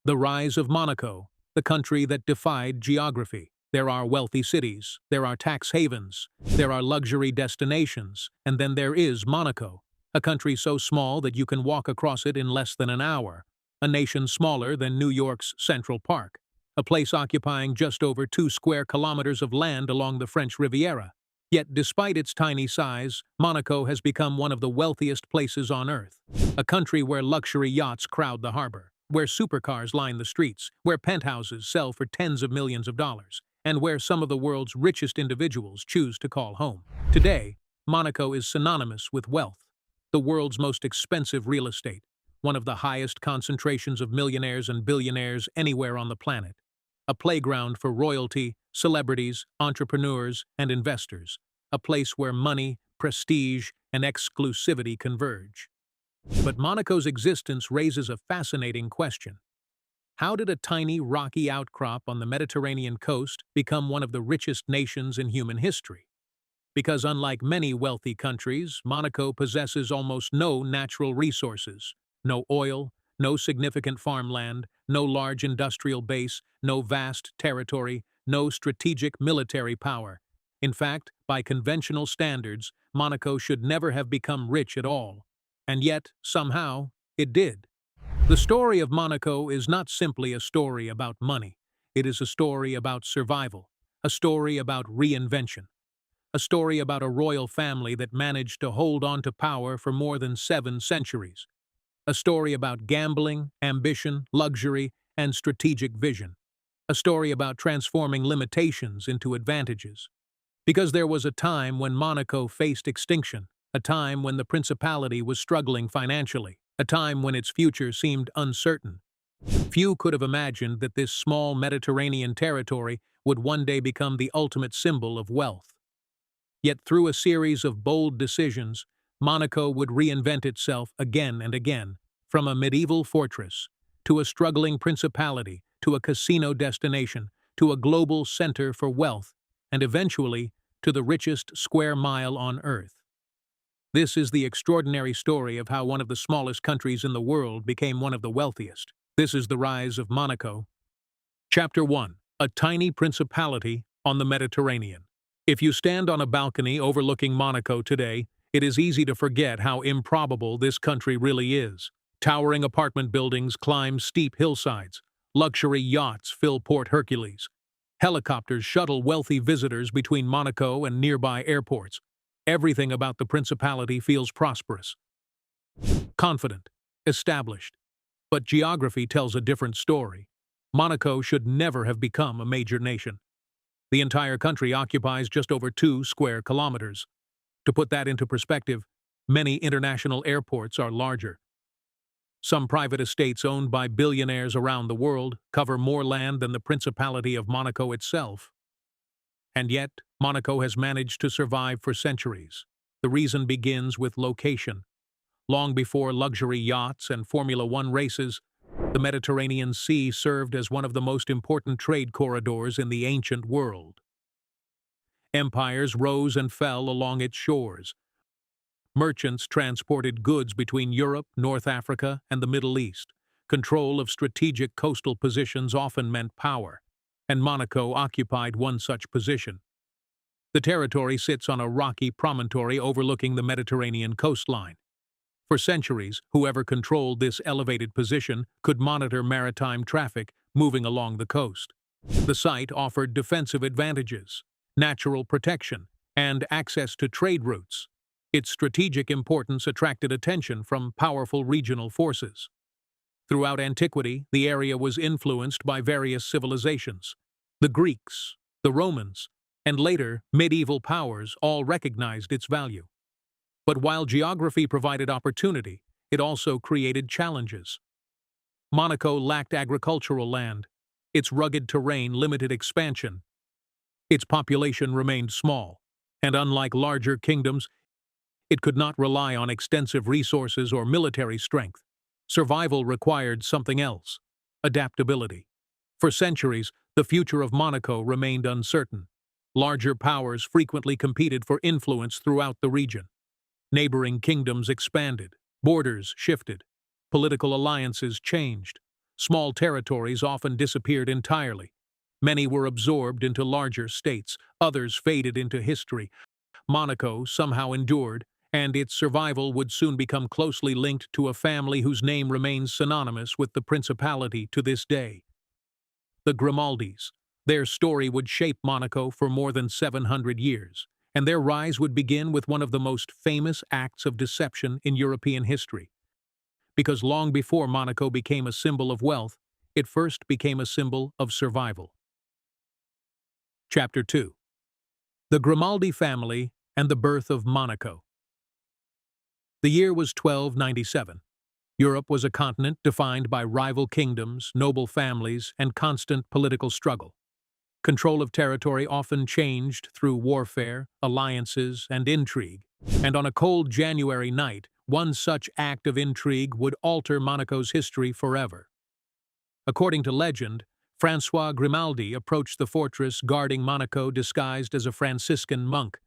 The rise of Monaco, the country that defied geography. There are wealthy cities, there are tax havens, there are luxury destinations, and then there is Monaco, a country so small that you can walk across it in less than an hour, a nation smaller than New York's Central Park, a place occupying just over 2 square kilometers of land along the French Riviera. Yet, despite its tiny size, Monaco has become one of the wealthiest places on Earth, a country where luxury yachts crowd the harbor, where supercars line the streets, where penthouses sell for tens of millions of dollars, and where some of the world's richest individuals choose to call home. Today, Monaco is synonymous with wealth, the world's most expensive real estate, one of the highest concentrations of millionaires and billionaires anywhere on the planet, a playground for royalty, celebrities, entrepreneurs, and investors, a place where money, prestige, and exclusivity converge. But Monaco's existence raises a fascinating question. How did a tiny, rocky outcrop on the Mediterranean coast become one of the richest nations in human history? Because unlike many wealthy countries, Monaco possesses almost no natural resources, no oil, no significant farmland, no large industrial base, no vast territory, no strategic military power. In fact, by conventional standards, Monaco should never have become rich at all. And yet, somehow, it did. The story of Monaco is not simply a story about money. It is a story about survival, a story about reinvention, a story about a royal family that managed to hold on to power for more than 7 centuries, a story about gambling, ambition, luxury, and strategic vision, a story about transforming limitations into advantages. Because there was a time when Monaco faced extinction, a time when the principality was struggling financially, a time when its future seemed uncertain. Few could have imagined that this small Mediterranean territory would one day become the ultimate symbol of wealth. Yet through a series of bold decisions, Monaco would reinvent itself again and again, from a medieval fortress, to a struggling principality, to a casino destination, to a global center for wealth, and eventually to the richest square mile on Earth. This is the extraordinary story of how one of the smallest countries in the world became one of the wealthiest. This is the rise of Monaco. Chapter 1. A tiny principality on the Mediterranean. If you stand on a balcony overlooking Monaco today, it is easy to forget how improbable this country really is. Towering apartment buildings climb steep hillsides. Luxury yachts fill Port Hercules. Helicopters shuttle wealthy visitors between Monaco and nearby airports. Everything about the principality feels prosperous, confident, established. But geography tells a different story. Monaco should never have become a major nation. The entire country occupies just over 2 square kilometers. To put that into perspective, many international airports are larger. Some private estates owned by billionaires around the world cover more land than the Principality of Monaco itself. And yet, Monaco has managed to survive for centuries. The reason begins with location. Long before luxury yachts and Formula One races, the Mediterranean Sea served as one of the most important trade corridors in the ancient world. Empires rose and fell along its shores. Merchants transported goods between Europe, North Africa, and the Middle East. Control of strategic coastal positions often meant power, and Monaco occupied one such position. The territory sits on a rocky promontory overlooking the Mediterranean coastline. For centuries, whoever controlled this elevated position could monitor maritime traffic moving along the coast. The site offered defensive advantages, natural protection, and access to trade routes. Its strategic importance attracted attention from powerful regional forces. Throughout antiquity, the area was influenced by various civilizations. The Greeks, the Romans, and later, medieval powers all recognized its value. But while geography provided opportunity, it also created challenges. Monaco lacked agricultural land. Its rugged terrain limited expansion. Its population remained small, and unlike larger kingdoms, it could not rely on extensive resources or military strength. Survival required something else: adaptability. For centuries, the future of Monaco remained uncertain. Larger powers frequently competed for influence throughout the region. Neighboring kingdoms expanded, borders shifted, political alliances changed. Small territories often disappeared entirely. Many were absorbed into larger states, others faded into history. Monaco somehow endured, and its survival would soon become closely linked to a family whose name remains synonymous with the principality to this day. The Grimaldis. Their story would shape Monaco for more than 700 years, and their rise would begin with one of the most famous acts of deception in European history. Because long before Monaco became a symbol of wealth, it first became a symbol of survival. Chapter 2. The Grimaldi Family and the Birth of Monaco. The year was 1297. Europe was a continent defined by rival kingdoms, noble families, and constant political struggle. Control of territory often changed through warfare, alliances, and intrigue, and on a cold January night, one such act of intrigue would alter Monaco's history forever. According to legend, François Grimaldi approached the fortress guarding Monaco disguised as a Franciscan monk.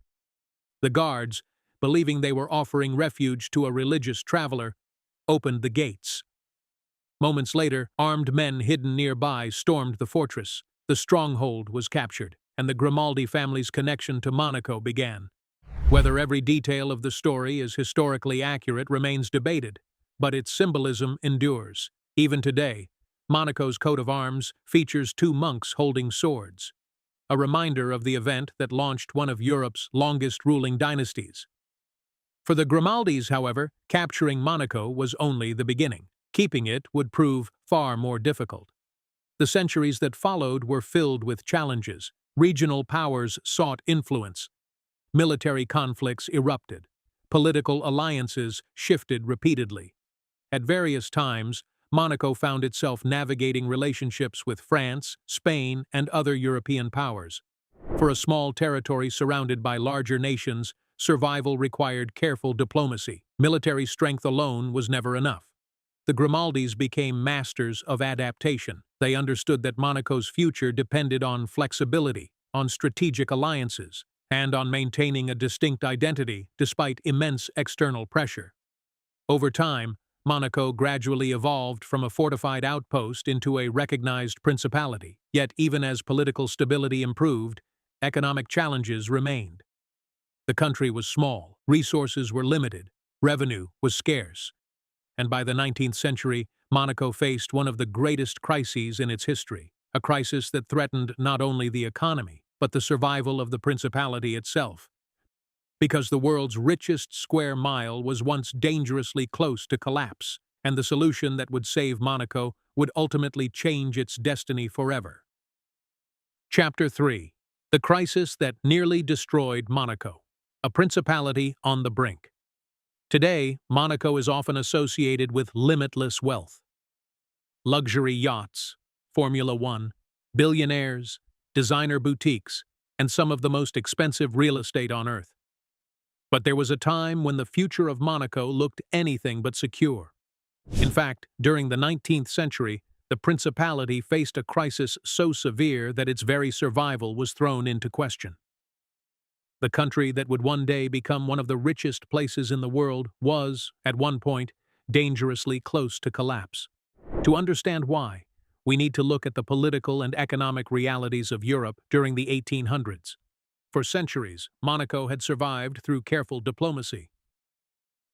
The guards, believing they were offering refuge to a religious traveler, opened the gates. Moments later, armed men hidden nearby stormed the fortress. The stronghold was captured, and the Grimaldi family's connection to Monaco began. Whether every detail of the story is historically accurate remains debated, but its symbolism endures. Even today, Monaco's coat of arms features two monks holding swords, a reminder of the event that launched one of Europe's longest ruling dynasties. For the Grimaldis, however, capturing Monaco was only the beginning. Keeping it would prove far more difficult. The centuries that followed were filled with challenges. Regional powers sought influence. Military conflicts erupted. Political alliances shifted repeatedly. At various times, Monaco found itself navigating relationships with France, Spain, and other European powers. For a small territory surrounded by larger nations, survival required careful diplomacy. Military strength alone was never enough. The Grimaldis became masters of adaptation. They understood that Monaco's future depended on flexibility, on strategic alliances, and on maintaining a distinct identity despite immense external pressure. Over time, Monaco gradually evolved from a fortified outpost into a recognized principality. Yet even as political stability improved, economic challenges remained. The country was small, resources were limited, revenue was scarce. And by the 19th century, Monaco faced one of the greatest crises in its history, a crisis that threatened not only the economy, but the survival of the principality itself. Because the world's richest square mile was once dangerously close to collapse, and the solution that would save Monaco would ultimately change its destiny forever. Chapter 3. The Crisis That Nearly Destroyed Monaco. A principality on the brink. Today, Monaco is often associated with limitless wealth. Luxury yachts, Formula One, billionaires, designer boutiques, and some of the most expensive real estate on earth. But there was a time when the future of Monaco looked anything but secure. In fact, during the 19th century, the principality faced a crisis so severe that its very survival was thrown into question. The country that would one day become one of the richest places in the world was, at one point, dangerously close to collapse. To understand why, we need to look at the political and economic realities of Europe during the 1800s. For centuries, Monaco had survived through careful diplomacy.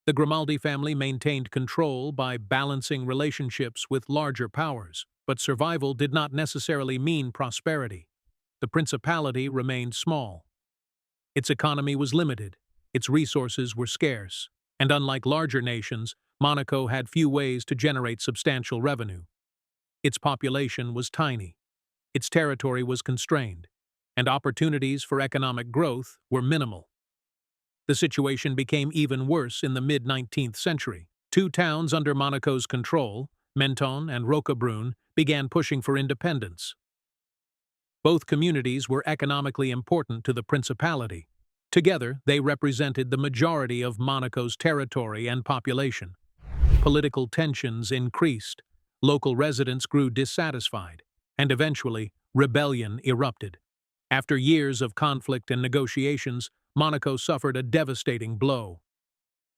The Grimaldi family maintained control by balancing relationships with larger powers, but survival did not necessarily mean prosperity. The principality remained small. Its economy was limited, its resources were scarce, and unlike larger nations, Monaco had few ways to generate substantial revenue. Its population was tiny, its territory was constrained, and opportunities for economic growth were minimal. The situation became even worse in the mid-19th century. Two towns under Monaco's control, Menton and Roquebrune, began pushing for independence. Both communities were economically important to the principality. Together, they represented the majority of Monaco's territory and population. Political tensions increased, local residents grew dissatisfied, and eventually, rebellion erupted. After years of conflict and negotiations, Monaco suffered a devastating blow.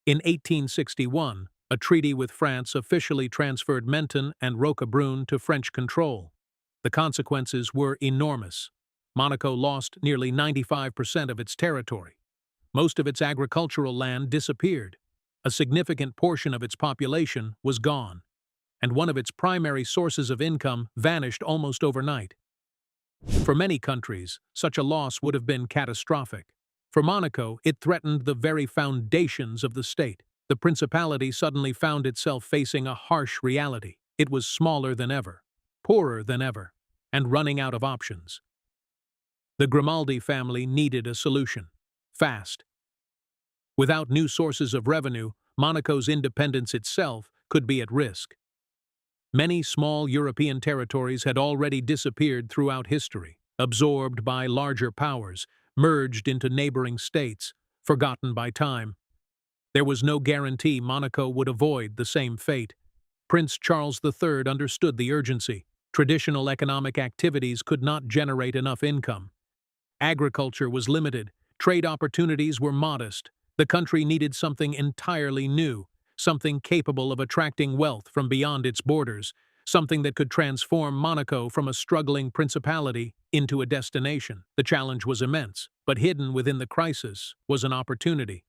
In 1861, A treaty with France officially transferred Menton and Roquebrune to French control. The consequences were enormous. Monaco lost nearly 95% of its territory. Most of its agricultural land disappeared. A significant portion of its population was gone, and one of its primary sources of income vanished almost overnight. For many countries, such a loss would have been catastrophic. For Monaco, it threatened the very foundations of the state. The principality suddenly found itself facing a harsh reality. It was smaller than ever, poorer than ever, and running out of options. The Grimaldi family needed a solution, fast. Without new sources of revenue, Monaco's independence itself could be at risk. Many small European territories had already disappeared throughout history, absorbed by larger powers, merged into neighboring states, forgotten by time. There was no guarantee Monaco would avoid the same fate. Prince Charles III understood the urgency. Traditional economic activities could not generate enough income. Agriculture was limited, trade opportunities were modest. The country needed something entirely new, something capable of attracting wealth from beyond its borders, something that could transform Monaco from a struggling principality into a destination. The challenge was immense, but hidden within the crisis was an opportunity.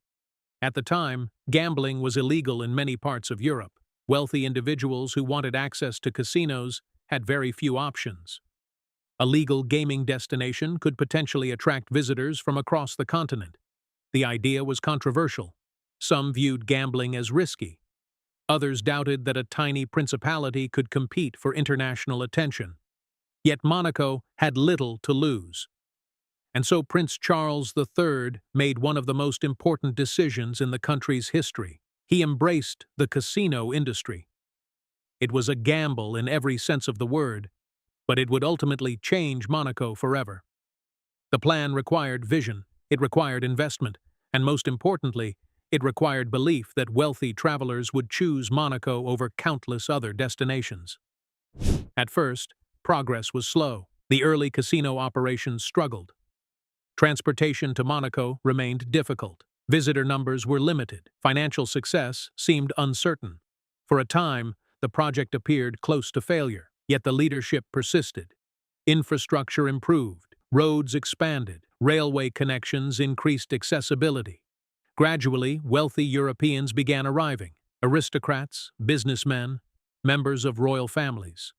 At the time, gambling was illegal in many parts of Europe. Wealthy individuals who wanted access to casinos had very few options. A legal gaming destination could potentially attract visitors from across the continent. The idea was controversial. Some viewed gambling as risky. Others doubted that a tiny principality could compete for international attention. Yet Monaco had little to lose. And so Prince Charles III made one of the most important decisions in the country's history. He embraced the casino industry. It was a gamble in every sense of the word, but it would ultimately change Monaco forever. The plan required vision, it required investment, and most importantly, it required belief that wealthy travelers would choose Monaco over countless other destinations. At first, progress was slow. The early casino operations struggled. Transportation to Monaco remained difficult. Visitor numbers were limited. Financial success seemed uncertain. For a time, the project appeared close to failure, yet the leadership persisted. Infrastructure improved, roads expanded, railway connections increased accessibility. Gradually, wealthy Europeans began arriving, aristocrats, businessmen, members of royal families.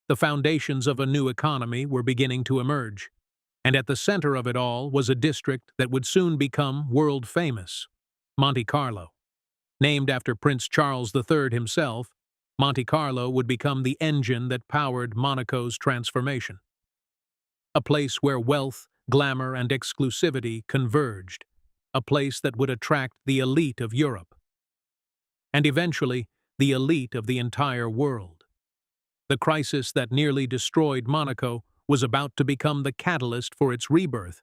The foundations of a new economy were beginning to emerge, and at the center of it all was a district that would soon become world famous, Monte Carlo. Named after Prince Charles III himself, Monte Carlo would become the engine that powered Monaco's transformation. A place where wealth, glamour, and exclusivity converged. A place that would attract the elite of Europe. And eventually, the elite of the entire world. The crisis that nearly destroyed Monaco was about to become the catalyst for its rebirth.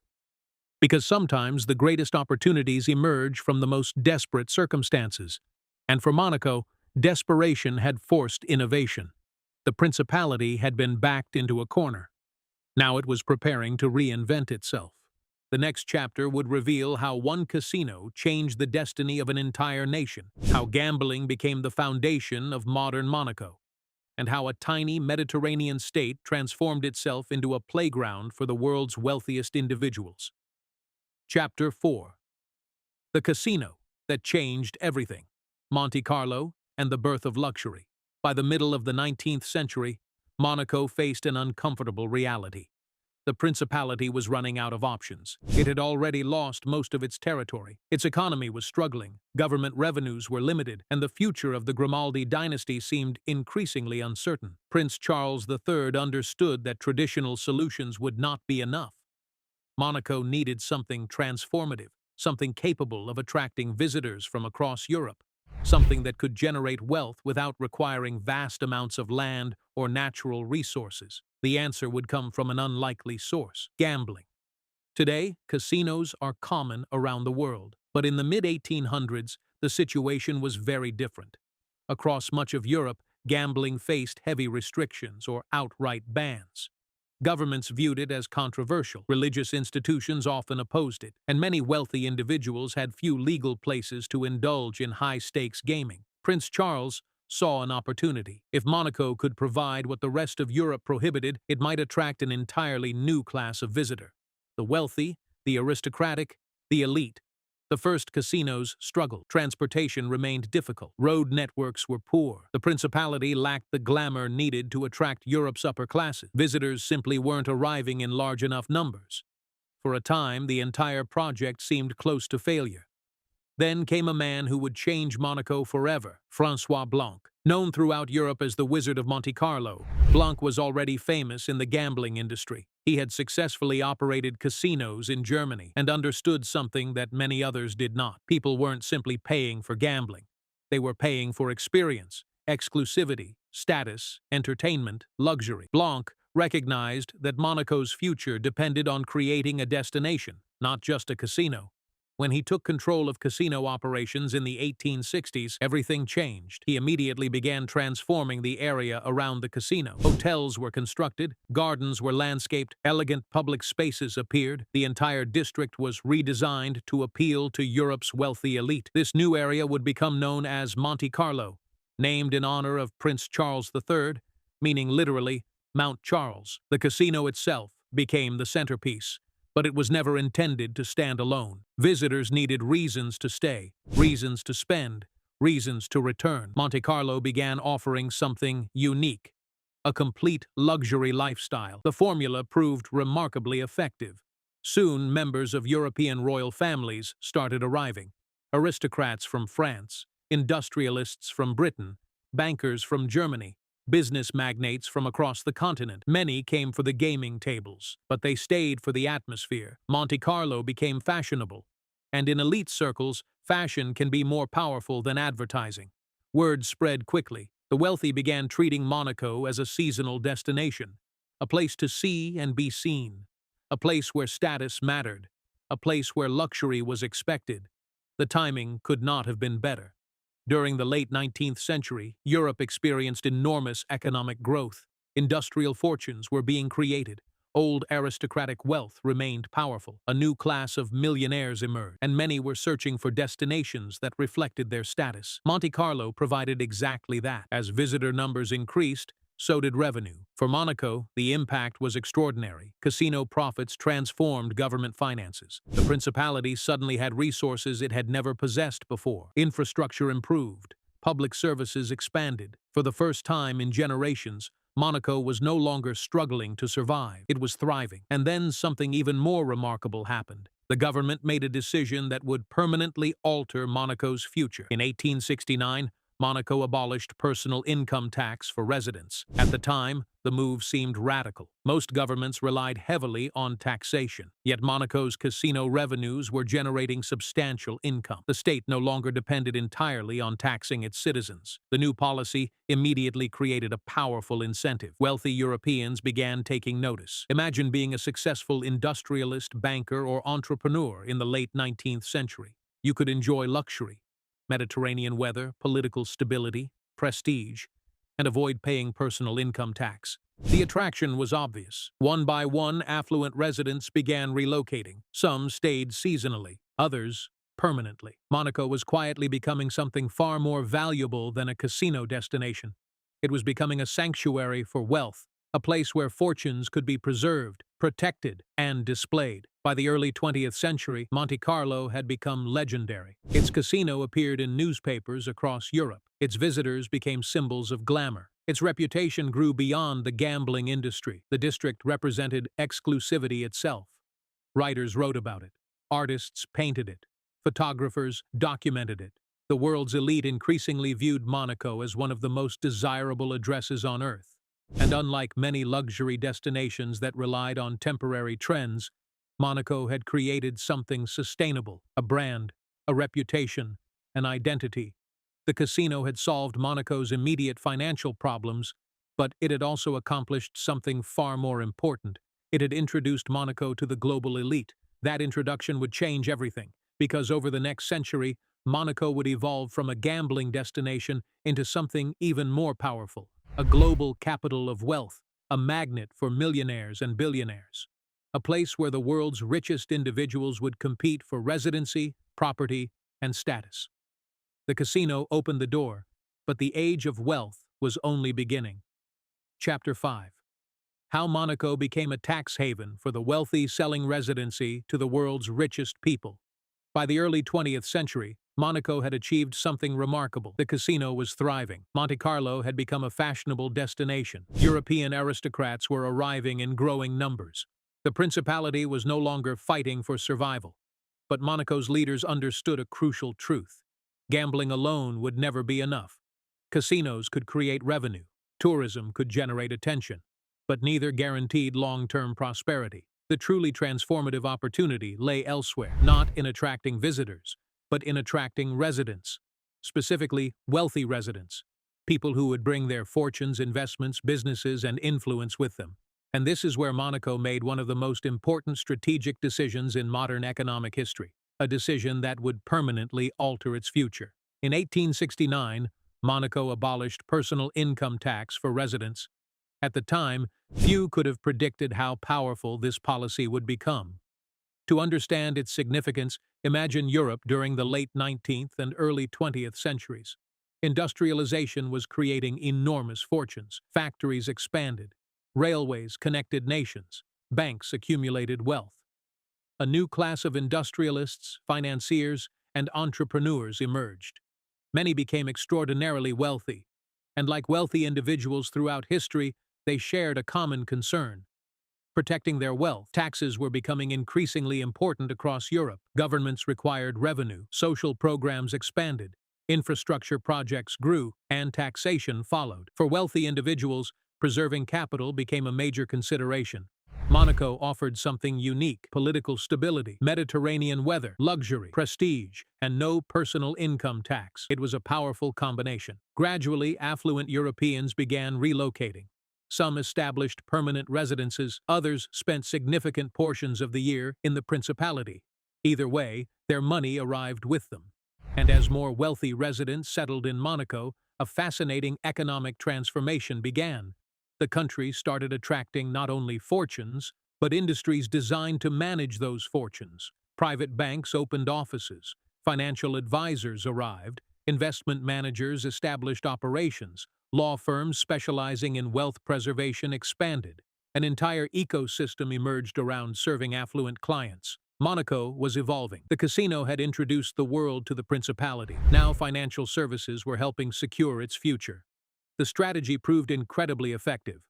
Because sometimes the greatest opportunities emerge from the most desperate circumstances. And for Monaco, desperation had forced innovation. The principality had been backed into a corner. Now it was preparing to reinvent itself. The next chapter would reveal how one casino changed the destiny of an entire nation, how gambling became the foundation of modern Monaco, and how a tiny Mediterranean state transformed itself into a playground for the world's wealthiest individuals. Chapter 4. The casino that changed everything. Monte Carlo and the birth of luxury. By the middle of the 19th century, Monaco faced an uncomfortable reality. The principality was running out of options. It had already lost most of its territory. Its economy was struggling, government revenues were limited, and the future of the Grimaldi dynasty seemed increasingly uncertain. Prince Charles III understood that traditional solutions would not be enough. Monaco needed something transformative, something capable of attracting visitors from across Europe, something that could generate wealth without requiring vast amounts of land or natural resources. The answer would come from an unlikely source: gambling. Today, casinos are common around the world, but in the mid-1800s, the situation was very different. Across much of Europe, gambling faced heavy restrictions or outright bans. Governments viewed it as controversial, religious institutions often opposed it, and many wealthy individuals had few legal places to indulge in high-stakes gaming. Prince Charles saw an opportunity. If Monaco could provide what the rest of Europe prohibited, it might attract an entirely new class of visitor. The wealthy, the aristocratic, the elite. The first casinos struggled. Transportation remained difficult. Road networks were poor. The principality lacked the glamour needed to attract Europe's upper classes. Visitors simply weren't arriving in large enough numbers. For a time, the entire project seemed close to failure. Then came a man who would change Monaco forever, François Blanc. Known throughout Europe as the Wizard of Monte Carlo, Blanc was already famous in the gambling industry. He had successfully operated casinos in Germany and understood something that many others did not. People weren't simply paying for gambling. They were paying for experience, exclusivity, status, entertainment, luxury. Blanc recognized that Monaco's future depended on creating a destination, not just a casino. When he took control of casino operations in the 1860s, everything changed. He immediately began transforming the area around the casino. Hotels were constructed, gardens were landscaped, elegant public spaces appeared. The entire district was redesigned to appeal to Europe's wealthy elite. This new area would become known as Monte Carlo, named in honor of Prince Charles III, meaning literally Mount Charles. The casino itself became the centerpiece, but it was never intended to stand alone. Visitors needed reasons to stay, reasons to spend, reasons to return. Monte Carlo began offering something unique, a complete luxury lifestyle. The formula proved remarkably effective. Soon, members of European royal families started arriving. Aristocrats from France, industrialists from Britain, bankers from Germany, business magnates from across the continent. Many came for the gaming tables, but they stayed for the atmosphere. Monte Carlo became fashionable, and in elite circles, fashion can be more powerful than advertising. Word spread quickly. The wealthy began treating Monaco as a seasonal destination, a place to see and be seen, a place where status mattered, a place where luxury was expected. The timing could not have been better. During the late 19th century, Europe experienced enormous economic growth. Industrial fortunes were being created. Old aristocratic wealth remained powerful. A new class of millionaires emerged, and many were searching for destinations that reflected their status. Monte Carlo provided exactly that. As visitor numbers increased, so did revenue. For Monaco, the impact was extraordinary. Casino profits transformed government finances. The principality suddenly had resources it had never possessed before. Infrastructure improved. Public services expanded. For the first time in generations, Monaco was no longer struggling to survive. It was thriving. And then something even more remarkable happened. The government made a decision that would permanently alter Monaco's future. In 1869, Monaco abolished personal income tax for residents. At the time, the move seemed radical. Most governments relied heavily on taxation, yet Monaco's casino revenues were generating substantial income. The state no longer depended entirely on taxing its citizens. The new policy immediately created a powerful incentive. Wealthy Europeans began taking notice. Imagine being a successful industrialist, banker, or entrepreneur in the late 19th century. You could enjoy luxury, Mediterranean weather, political stability, prestige, and avoid paying personal income tax. The attraction was obvious. One by one, affluent residents began relocating. Some stayed seasonally, others permanently. Monaco was quietly becoming something far more valuable than a casino destination. It was becoming a sanctuary for wealth, a place where fortunes could be preserved, protected, and displayed. By the early 20th century, Monte Carlo had become legendary. Its casino appeared in newspapers across Europe. Its visitors became symbols of glamour. Its reputation grew beyond the gambling industry. The district represented exclusivity itself. Writers wrote about it. Artists painted it. Photographers documented it. The world's elite increasingly viewed Monaco as one of the most desirable addresses on earth. And unlike many luxury destinations that relied on temporary trends, Monaco had created something sustainable, a brand, a reputation, an identity. The casino had solved Monaco's immediate financial problems, but it had also accomplished something far more important. It had introduced Monaco to the global elite. That introduction would change everything, because over the next century, Monaco would evolve from a gambling destination into something even more powerful, a global capital of wealth, a magnet for millionaires and billionaires, a place where the world's richest individuals would compete for residency, property, and status. The casino opened the door, But the age of wealth was only beginning. Chapter 5. How Monaco became a tax haven for the wealthy, selling residency to the world's richest people. By the early 20th century, Monaco had achieved something remarkable. The casino was thriving. Monte Carlo had become a fashionable destination. European aristocrats were arriving in growing numbers. The principality was no longer fighting for survival. But Monaco's leaders understood a crucial truth. Gambling alone would never be enough. Casinos could create revenue. Tourism could generate attention. But neither guaranteed long-term prosperity. The truly transformative opportunity lay elsewhere, not in attracting visitors, but in attracting residents, specifically wealthy residents, people who would bring their fortunes, investments, businesses, and influence with them. And this is where Monaco made one of the most important strategic decisions in modern economic history, a decision that would permanently alter its future. In 1869, Monaco abolished personal income tax for residents. At the time, few could have predicted how powerful this policy would become. To understand its significance, imagine Europe during the late 19th and early 20th centuries. Industrialization was creating enormous fortunes. Factories expanded. Railways connected nations. Banks accumulated wealth. A new class of industrialists, financiers, and entrepreneurs emerged. Many became extraordinarily wealthy, and like wealthy individuals throughout history, they shared a common concern: protecting their wealth. Taxes were becoming increasingly important across Europe. Governments required revenue, social programs expanded, infrastructure projects grew, and taxation followed. For wealthy individuals, preserving capital became a major consideration. Monaco offered something unique: political stability, Mediterranean weather, luxury, prestige, and no personal income tax. It was a powerful combination. Gradually, affluent Europeans began relocating. Some established permanent residences, others spent significant portions of the year in the principality. Either way, their money arrived with them. And as more wealthy residents settled in Monaco, a fascinating economic transformation began. The country started attracting not only fortunes, but industries designed to manage those fortunes. Private banks opened offices, financial advisors arrived, investment managers established operations, law firms specializing in wealth preservation expanded. An entire ecosystem emerged around serving affluent clients. Monaco was evolving. The casino had introduced the world to the principality. Now financial services were helping secure its future. The strategy proved incredibly effective.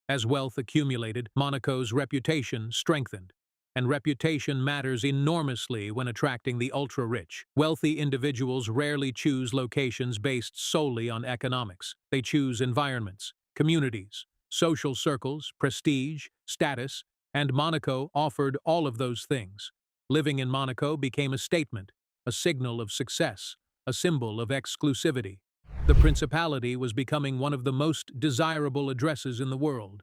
As wealth accumulated, Monaco's reputation strengthened. And reputation matters enormously when attracting the ultra-rich. Wealthy individuals rarely choose locations based solely on economics. They choose environments, communities, social circles, prestige, status, and Monaco offered all of those things. Living in Monaco became a statement, a signal of success, a symbol of exclusivity. The principality was becoming one of the most desirable addresses in the world.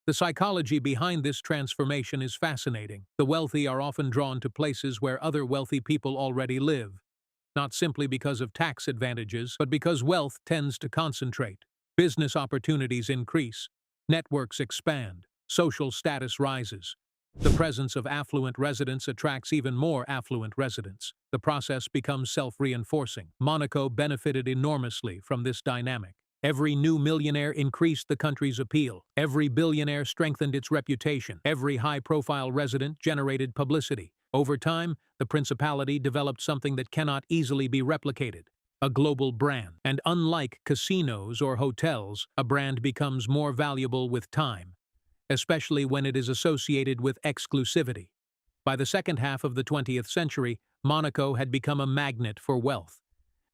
The psychology behind this transformation is fascinating. The wealthy are often drawn to places where other wealthy people already live, not simply because of tax advantages, but because wealth tends to concentrate. Business opportunities increase, networks expand, social status rises. The presence of affluent residents attracts even more affluent residents. The process becomes self-reinforcing. Monaco benefited enormously from this dynamic. Every new millionaire increased the country's appeal. Every billionaire strengthened its reputation. Every high-profile resident generated publicity. Over time, the principality developed something that cannot easily be replicated: a global brand. And unlike casinos or hotels, a brand becomes more valuable with time, especially when it is associated with exclusivity. By the second half of the 20th century, Monaco had become a magnet for wealth.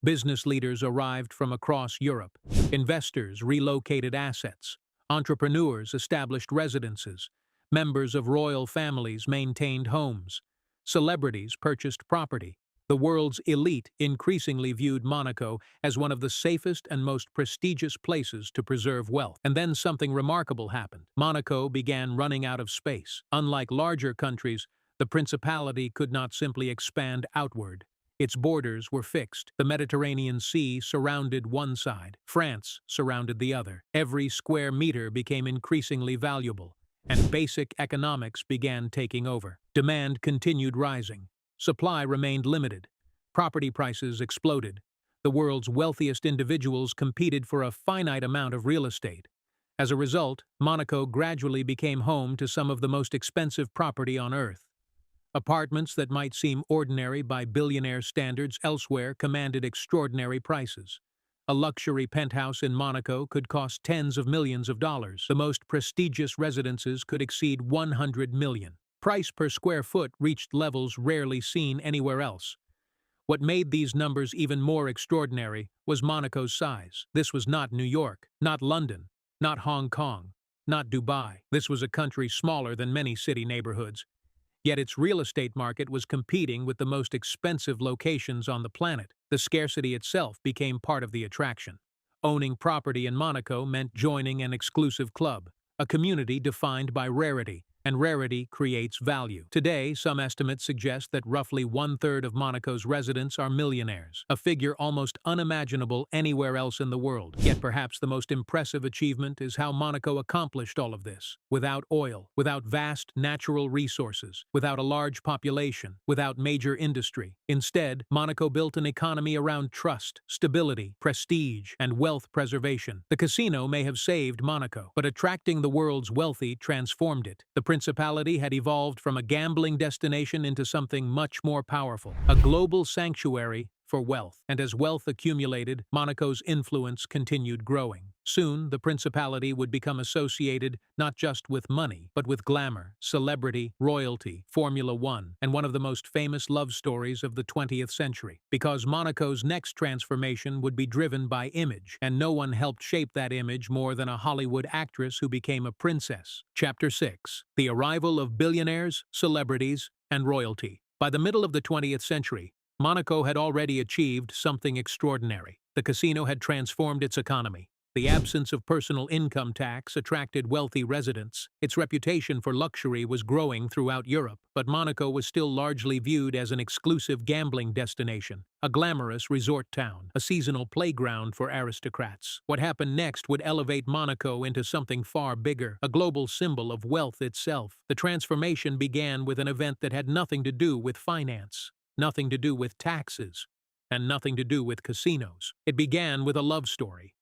Business leaders arrived from across Europe. Investors relocated assets. Entrepreneurs established residences. Members of royal families maintained homes. Celebrities purchased property. The world's elite increasingly viewed Monaco as one of the safest and most prestigious places to preserve wealth. And then something remarkable happened. Monaco began running out of space. Unlike larger countries, the principality could not simply expand outward. Its borders were fixed. The Mediterranean Sea surrounded one side. France surrounded the other. Every square meter became increasingly valuable, and basic economics began taking over. Demand continued rising. Supply remained limited. Property prices exploded. The world's wealthiest individuals competed for a finite amount of real estate. As a result, Monaco gradually became home to some of the most expensive property on Earth. Apartments that might seem ordinary by billionaire standards elsewhere commanded extraordinary prices. A luxury penthouse in Monaco could cost tens of millions of dollars. The most prestigious residences could exceed 100 million. Price per square foot reached levels rarely seen anywhere else. What made these numbers even more extraordinary was Monaco's size. This was not New York, not London, not Hong Kong, not Dubai. This was a country smaller than many city neighborhoods. Yet its real estate market was competing with the most expensive locations on the planet. The scarcity itself became part of the attraction. Owning property in Monaco meant joining an exclusive club, a community defined by rarity, and rarity creates value. Today, some estimates suggest that roughly one-third of Monaco's residents are millionaires, a figure almost unimaginable anywhere else in the world. Yet perhaps the most impressive achievement is how Monaco accomplished all of this. Without oil, without vast natural resources, without a large population, without major industry. Instead, Monaco built an economy around trust, stability, prestige, and wealth preservation. The casino may have saved Monaco, but attracting the world's wealthy transformed it. The principality had evolved from a gambling destination into something much more powerful, a global sanctuary for wealth. And as wealth accumulated, Monaco's influence continued growing. Soon, the principality would become associated not just with money, but with glamour, celebrity, royalty, Formula One, and one of the most famous love stories of the 20th century. Because Monaco's next transformation would be driven by image, and no one helped shape that image more than a Hollywood actress who became a princess. Chapter 6. The arrival of billionaires, celebrities, and royalty. By the middle of the 20th century, Monaco had already achieved something extraordinary. The casino had transformed its economy. The absence of personal income tax attracted wealthy residents. Its reputation for luxury was growing throughout Europe, but Monaco was still largely viewed as an exclusive gambling destination, a glamorous resort town, a seasonal playground for aristocrats. What happened next would elevate Monaco into something far bigger, a global symbol of wealth itself. The transformation began with an event that had nothing to do with finance, nothing to do with taxes, and nothing to do with casinos. It began with a love story.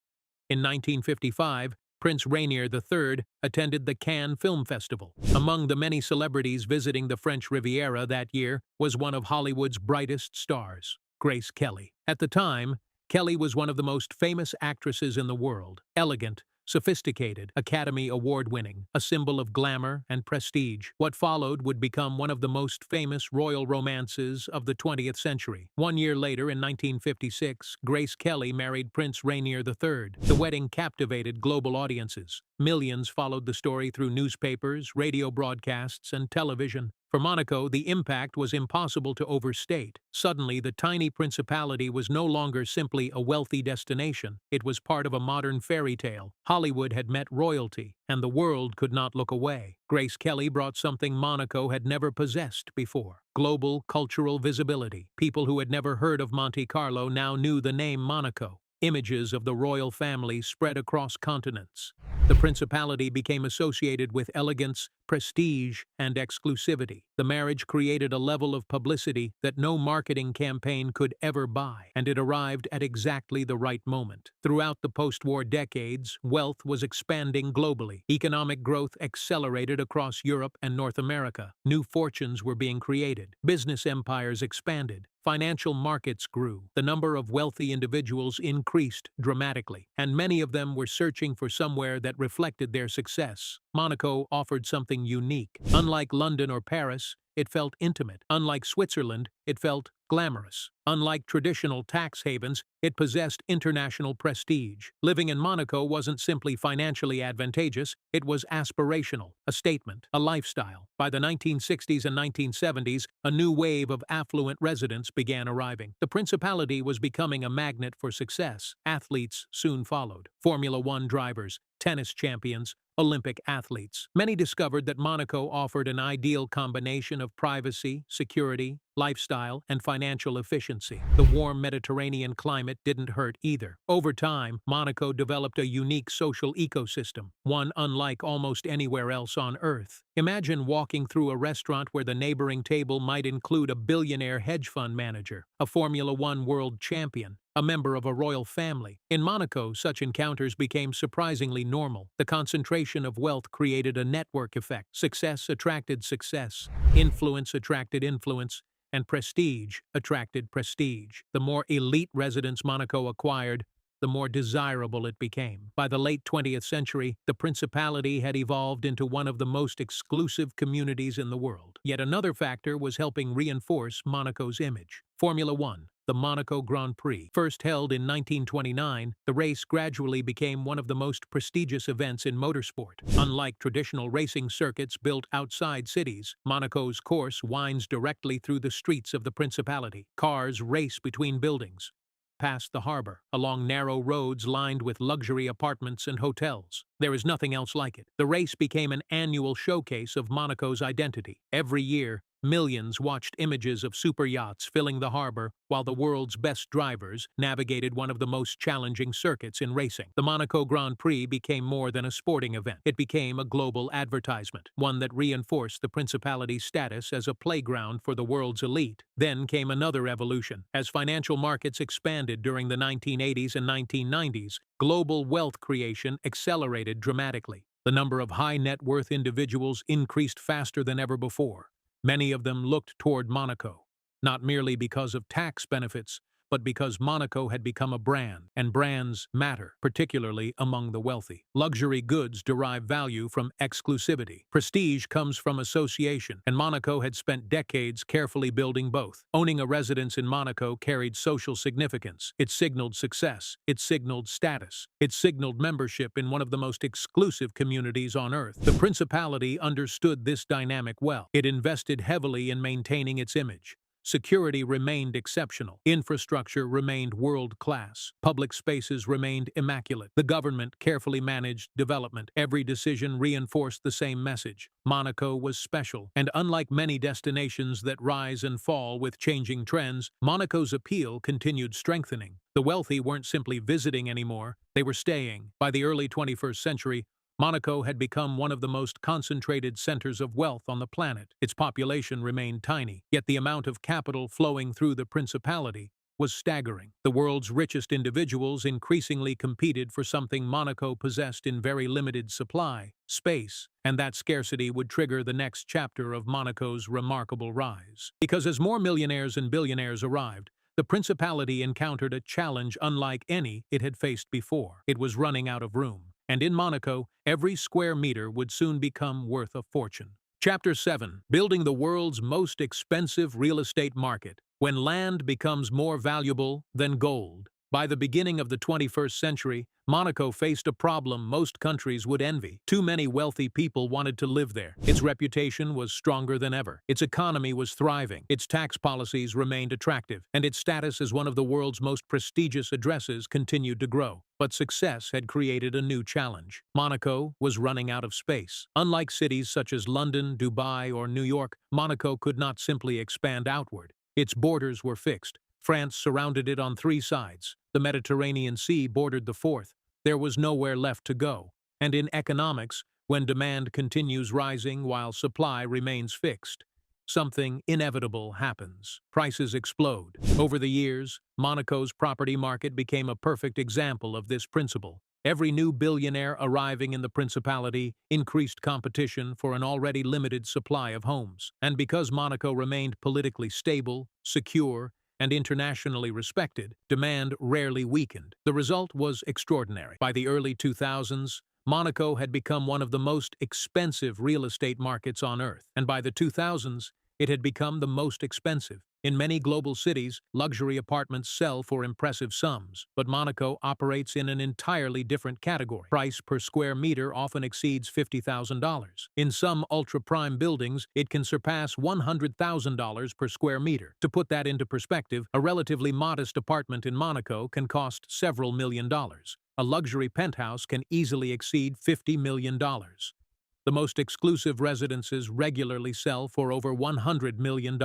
In 1955, Prince Rainier III attended the Cannes Film Festival. Among the many celebrities visiting the French Riviera that year was one of Hollywood's brightest stars, Grace Kelly. At the time, Kelly was one of the most famous actresses in the world, elegant, sophisticated, Academy Award-winning, a symbol of glamour and prestige. What followed would become one of the most famous royal romances of the 20th century. 1 year later, in 1956, Grace Kelly married Prince Rainier III. The wedding captivated global audiences. Millions followed the story through newspapers, radio broadcasts, and television. For Monaco, the impact was impossible to overstate. Suddenly, the tiny principality was no longer simply a wealthy destination. It was part of a modern fairy tale. Hollywood had met royalty, and the world could not look away. Grace Kelly brought something Monaco had never possessed before: global cultural visibility. People who had never heard of Monte Carlo now knew the name Monaco. Images of the royal family spread across continents. The principality became associated with elegance, prestige, and exclusivity. The marriage created a level of publicity that no marketing campaign could ever buy, and it arrived at exactly the right moment. Throughout the post-war decades, wealth was expanding globally. Economic growth accelerated across Europe and North America. New fortunes were being created. Business empires expanded. Financial markets grew. The number of wealthy individuals increased dramatically, and many of them were searching for somewhere that reflected their success. Monaco offered something unique. Unlike London or Paris, it felt intimate. Unlike Switzerland, it felt glamorous. Unlike traditional tax havens, it possessed international prestige. Living in Monaco wasn't simply financially advantageous, it was aspirational, a statement, a lifestyle. By the 1960s and 1970s, a new wave of affluent residents began arriving. The principality was becoming a magnet for success. Athletes soon followed. Formula One drivers, tennis champions, Olympic athletes. Many discovered that Monaco offered an ideal combination of privacy, security, lifestyle, and financial efficiency. The warm Mediterranean climate didn't hurt either. Over time, Monaco developed a unique social ecosystem, one unlike almost anywhere else on Earth. Imagine walking through a restaurant where the neighboring table might include a billionaire hedge fund manager, a Formula One world champion, a member of a royal family. In Monaco, such encounters became surprisingly normal. The concentration of wealth created a network effect. Success attracted success, influence attracted influence, and prestige attracted prestige. The more elite residents Monaco acquired, the more desirable it became. By the late 20th century, the principality had evolved into one of the most exclusive communities in the world. Yet another factor was helping reinforce Monaco's image. Formula One, the Monaco Grand Prix. First held in 1929, the race gradually became one of the most prestigious events in motorsport. Unlike traditional racing circuits built outside cities, Monaco's course winds directly through the streets of the principality. Cars race between buildings, past the harbor, along narrow roads lined with luxury apartments and hotels. There is nothing else like it. The race became an annual showcase of Monaco's identity. Every year, millions watched images of super yachts filling the harbor while the world's best drivers navigated one of the most challenging circuits in racing. The Monaco Grand Prix became more than a sporting event. It became a global advertisement, one that reinforced the principality's status as a playground for the world's elite. Then came another evolution. As financial markets expanded during the 1980s and 1990s, global wealth creation accelerated dramatically. The number of high-net-worth individuals increased faster than ever before. Many of them looked toward Monaco, not merely because of tax benefits, but because Monaco had become a brand, and brands matter, particularly among the wealthy. Luxury goods derive value from exclusivity. Prestige comes from association, and Monaco had spent decades carefully building both. Owning a residence in Monaco carried social significance. It signaled success. It signaled status. It signaled membership in one of the most exclusive communities on Earth. The principality understood this dynamic well. It invested heavily in maintaining its image. Security remained exceptional. Infrastructure remained world-class. Public spaces remained immaculate. The government carefully managed development. Every decision reinforced the same message. Monaco was special, and unlike many destinations that rise and fall with changing trends, Monaco's appeal continued strengthening. The wealthy weren't simply visiting anymore, they were staying. By the early 21st century, Monaco had become one of the most concentrated centers of wealth on the planet. Its population remained tiny, yet the amount of capital flowing through the principality was staggering. The world's richest individuals increasingly competed for something Monaco possessed in very limited supply, space, and that scarcity would trigger the next chapter of Monaco's remarkable rise. Because as more millionaires and billionaires arrived, the principality encountered a challenge unlike any it had faced before. It was running out of room. And in Monaco, every square meter would soon become worth a fortune. Chapter 7. Building the world's most expensive real estate market. When land becomes more valuable than gold. By the beginning of the 21st century, Monaco faced a problem most countries would envy. Too many wealthy people wanted to live there. Its reputation was stronger than ever. Its economy was thriving. Its tax policies remained attractive, and its status as one of the world's most prestigious addresses continued to grow. But success had created a new challenge. Monaco was running out of space. Unlike cities such as London, Dubai, or New York, Monaco could not simply expand outward. Its borders were fixed. France surrounded it on 3 sides. The Mediterranean Sea bordered the 4th. There was nowhere left to go. And in economics, when demand continues rising while supply remains fixed, something inevitable happens. Prices explode. Over the years, Monaco's property market became a perfect example of this principle. Every new billionaire arriving in the principality increased competition for an already limited supply of homes. And because Monaco remained politically stable, secure, and internationally respected, demand rarely weakened. The result was extraordinary. By the early 2000s, Monaco had become one of the most expensive real estate markets on Earth, and by the 2000s, it had become the most expensive. In many global cities, luxury apartments sell for impressive sums, but Monaco operates in an entirely different category. Price per square meter often exceeds $50,000. In some ultra-prime buildings, it can surpass $100,000 per square meter. To put that into perspective, a relatively modest apartment in Monaco can cost several $1,000,000. A luxury penthouse can easily exceed $50 million. The most exclusive residences regularly sell for over $100 million.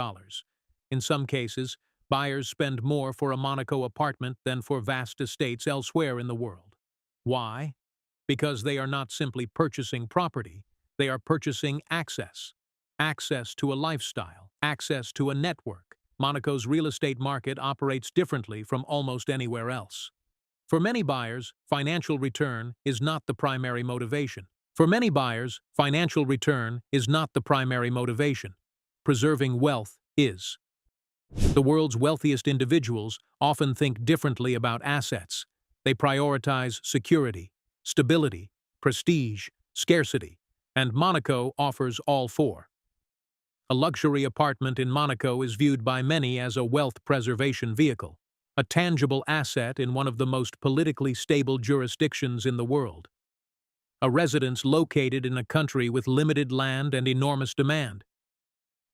In some cases, buyers spend more for a Monaco apartment than for vast estates elsewhere in the world. Why? Because they are not simply purchasing property, they are purchasing access. Access to a lifestyle, access to a network, Monaco's real estate market operates differently from almost anywhere else. For many buyers, financial return is not the primary motivation. Preserving wealth is. The world's wealthiest individuals often think differently about assets. They prioritize security, stability, prestige, scarcity, and Monaco offers all four. A luxury apartment in Monaco is viewed by many as a wealth preservation vehicle, a tangible asset in one of the most politically stable jurisdictions in the world. A residence located in a country with limited land and enormous demand.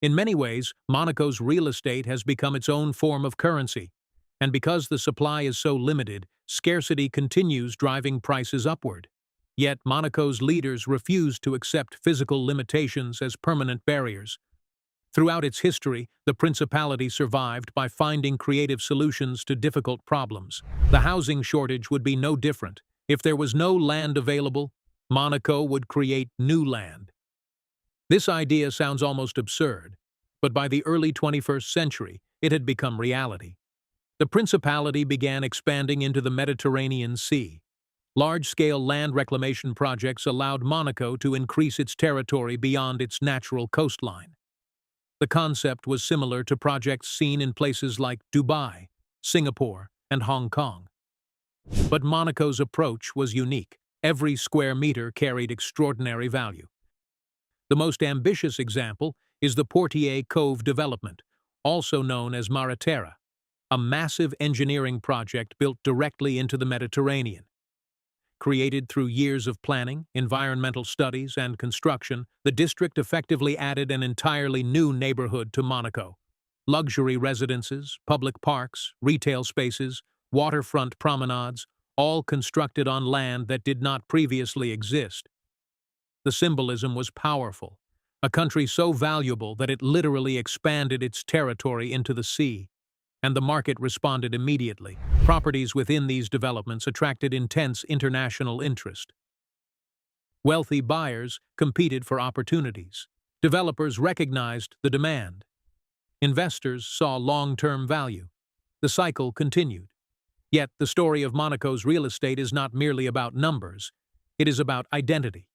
In many ways, Monaco's real estate has become its own form of currency, and because the supply is so limited, scarcity continues driving prices upward. Yet Monaco's leaders refuse to accept physical limitations as permanent barriers. Throughout its history, the principality survived by finding creative solutions to difficult problems. The housing shortage would be no different. If there was no land available, Monaco would create new land. This idea sounds almost absurd, but by the early 21st century, it had become reality. The principality began expanding into the Mediterranean Sea. Large-scale land reclamation projects allowed Monaco to increase its territory beyond its natural coastline. The concept was similar to projects seen in places like Dubai, Singapore, and Hong Kong. But Monaco's approach was unique. Every square meter carried extraordinary value. The most ambitious example is the Portier Cove development, also known as Mariterra, a massive engineering project built directly into the Mediterranean. Created through years of planning, environmental studies, and construction, the district effectively added an entirely new neighborhood to Monaco. Luxury residences, public parks, retail spaces, waterfront promenades, all constructed on land that did not previously exist. The symbolism was powerful, a country so valuable that it literally expanded its territory into the sea, and the market responded immediately. Properties within these developments attracted intense international interest. Wealthy buyers competed for opportunities. Developers recognized the demand. Investors saw long-term value. The cycle continued. Yet, the story of Monaco's real estate is not merely about numbers. It is about identity.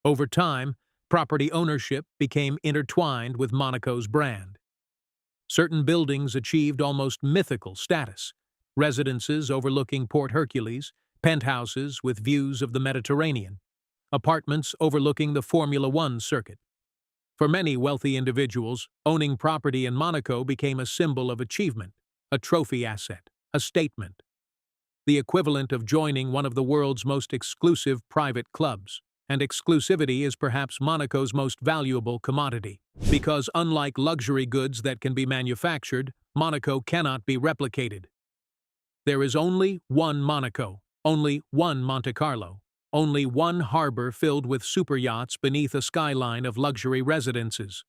Over time, property ownership became intertwined with Monaco's brand. Certain buildings achieved almost mythical status: residences overlooking Port Hercules, penthouses with views of the Mediterranean, apartments overlooking the Formula One circuit. For many wealthy individuals, owning property in Monaco became a symbol of achievement, a trophy asset, a statement. The equivalent of joining one of the world's most exclusive private clubs. And exclusivity is perhaps Monaco's most valuable commodity. Because unlike luxury goods that can be manufactured, Monaco cannot be replicated. There is only one Monaco, only one Monte Carlo, only one harbor filled with super yachts beneath a skyline of luxury residences.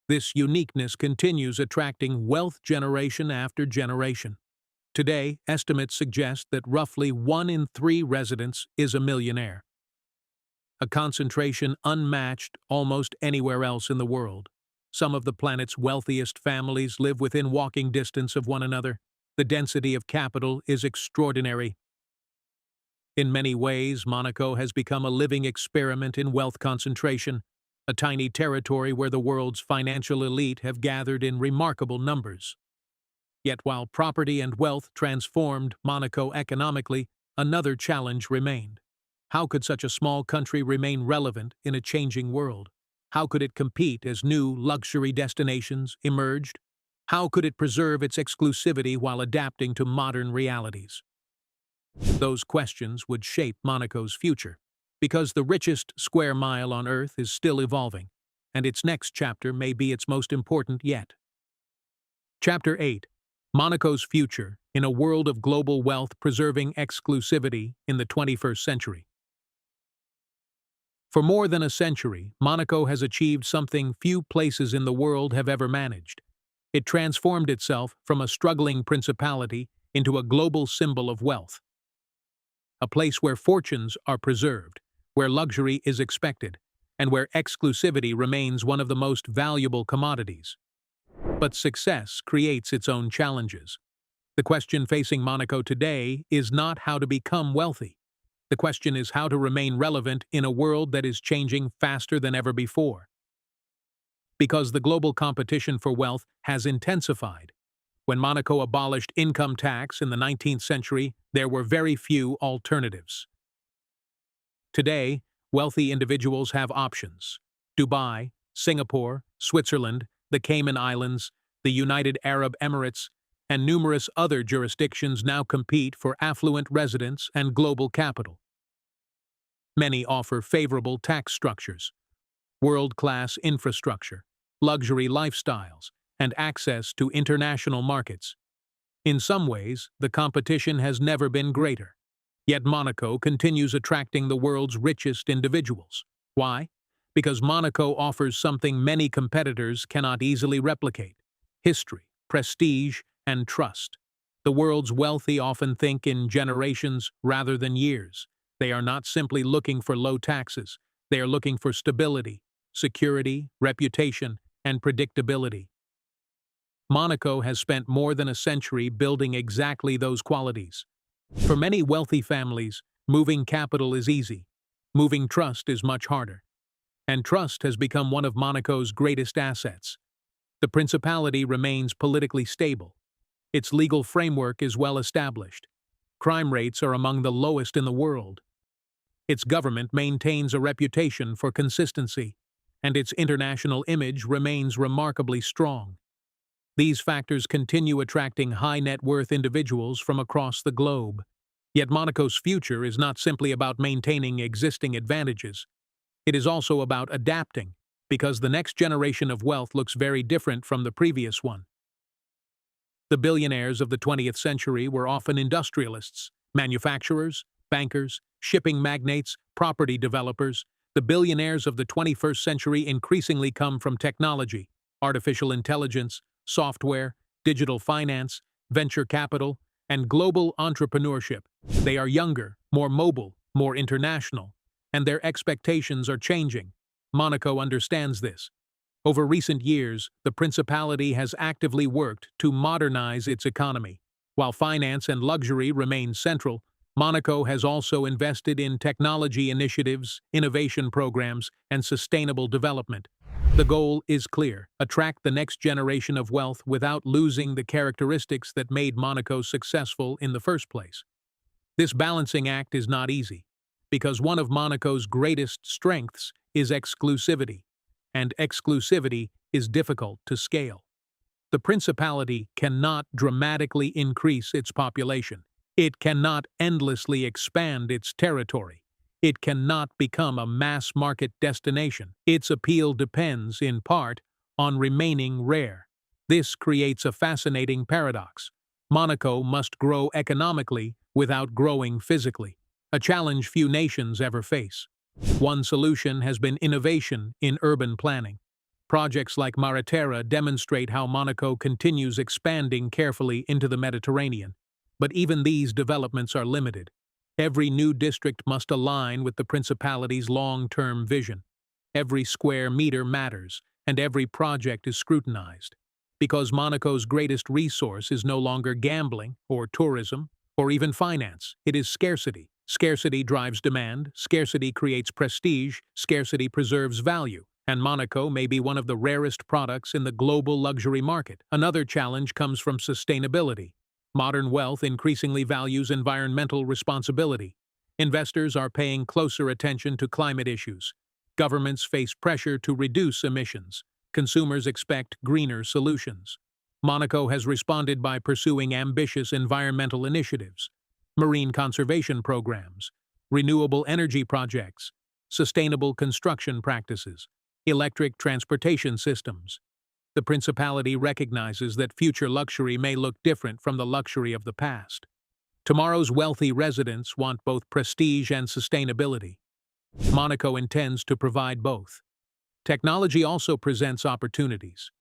This uniqueness continues attracting wealth generation after generation. Today, estimates suggest that roughly 1 in 3 residents is a millionaire. A concentration unmatched almost anywhere else in the world. Some of the planet's wealthiest families live within walking distance of one another. The density of capital is extraordinary. In many ways, Monaco has become a living experiment in wealth concentration, a tiny territory where the world's financial elite have gathered in remarkable numbers. Yet while property and wealth transformed Monaco economically, another challenge remained. How could such a small country remain relevant in a changing world? How could it compete as new luxury destinations emerged? How could it preserve its exclusivity while adapting to modern realities? Those questions would shape Monaco's future, because the richest square mile on Earth is still evolving, and its next chapter may be its most important yet. Chapter 8. Monaco's Future in a World of Global Wealth Preserving Exclusivity in the 21st Century. For more than a century, Monaco has achieved something few places in the world have ever managed. It transformed itself from a struggling principality into a global symbol of wealth. A place where fortunes are preserved, where luxury is expected, and where exclusivity remains one of the most valuable commodities. But success creates its own challenges. The question facing Monaco today is not how to become wealthy. The question is how to remain relevant in a world that is changing faster than ever before. Because the global competition for wealth has intensified. When Monaco abolished income tax in the 19th century, there were very few alternatives. Today, wealthy individuals have options. Dubai, Singapore, Switzerland, the Cayman Islands, the United Arab Emirates, and numerous other jurisdictions now compete for affluent residents and global capital. Many offer favorable tax structures, world-class infrastructure, luxury lifestyles, and access to international markets. In some ways, the competition has never been greater. Yet Monaco continues attracting the world's richest individuals. Why? Because Monaco offers something many competitors cannot easily replicate: history, prestige, and trust. The world's wealthy often think in generations rather than years. They are not simply looking for low taxes. They are looking for stability, security, reputation, and predictability. Monaco has spent more than a century building exactly those qualities. For many wealthy families, moving capital is easy. Moving trust is much harder. And trust has become one of Monaco's greatest assets. The principality remains politically stable. Its legal framework is well established. Crime rates are among the lowest in the world. Its government maintains a reputation for consistency, and its international image remains remarkably strong. These factors continue attracting high-net-worth individuals from across the globe. Yet Monaco's future is not simply about maintaining existing advantages. It is also about adapting, because the next generation of wealth looks very different from the previous one. The billionaires of the 20th century were often industrialists, manufacturers, bankers, shipping magnates, property developers. The billionaires of the 21st century increasingly come from technology, artificial intelligence, software, digital finance, venture capital, and global entrepreneurship. They are younger, more mobile, more international, and their expectations are changing. Monaco understands this. Over recent years, the principality has actively worked to modernize its economy. While finance and luxury remain central, Monaco has also invested in technology initiatives, innovation programs, and sustainable development. The goal is clear: attract the next generation of wealth without losing the characteristics that made Monaco successful in the first place. This balancing act is not easy, because one of Monaco's greatest strengths is exclusivity, and exclusivity is difficult to scale. The principality cannot dramatically increase its population. It cannot endlessly expand its territory. It cannot become a mass-market destination. Its appeal depends, in part, on remaining rare. This creates a fascinating paradox. Monaco must grow economically without growing physically, a challenge few nations ever face. One solution has been innovation in urban planning. Projects like Maritera demonstrate how Monaco continues expanding carefully into the Mediterranean. But even these developments are limited. Every new district must align with the principality's long-term vision. Every square meter matters, and every project is scrutinized. Because Monaco's greatest resource is no longer gambling, or tourism, or even finance, it is scarcity. Scarcity drives demand, scarcity creates prestige, scarcity preserves value, and Monaco may be one of the rarest products in the global luxury market. Another challenge comes from sustainability. Modern wealth increasingly values environmental responsibility. Investors are paying closer attention to climate issues. Governments face pressure to reduce emissions. Consumers expect greener solutions. Monaco has responded by pursuing ambitious environmental initiatives, marine conservation programs, renewable energy projects, sustainable construction practices, electric transportation systems. The principality recognizes that future luxury may look different from the luxury of the past. Tomorrow's wealthy residents want both prestige and sustainability. Monaco intends to provide both. Technology also presents opportunities.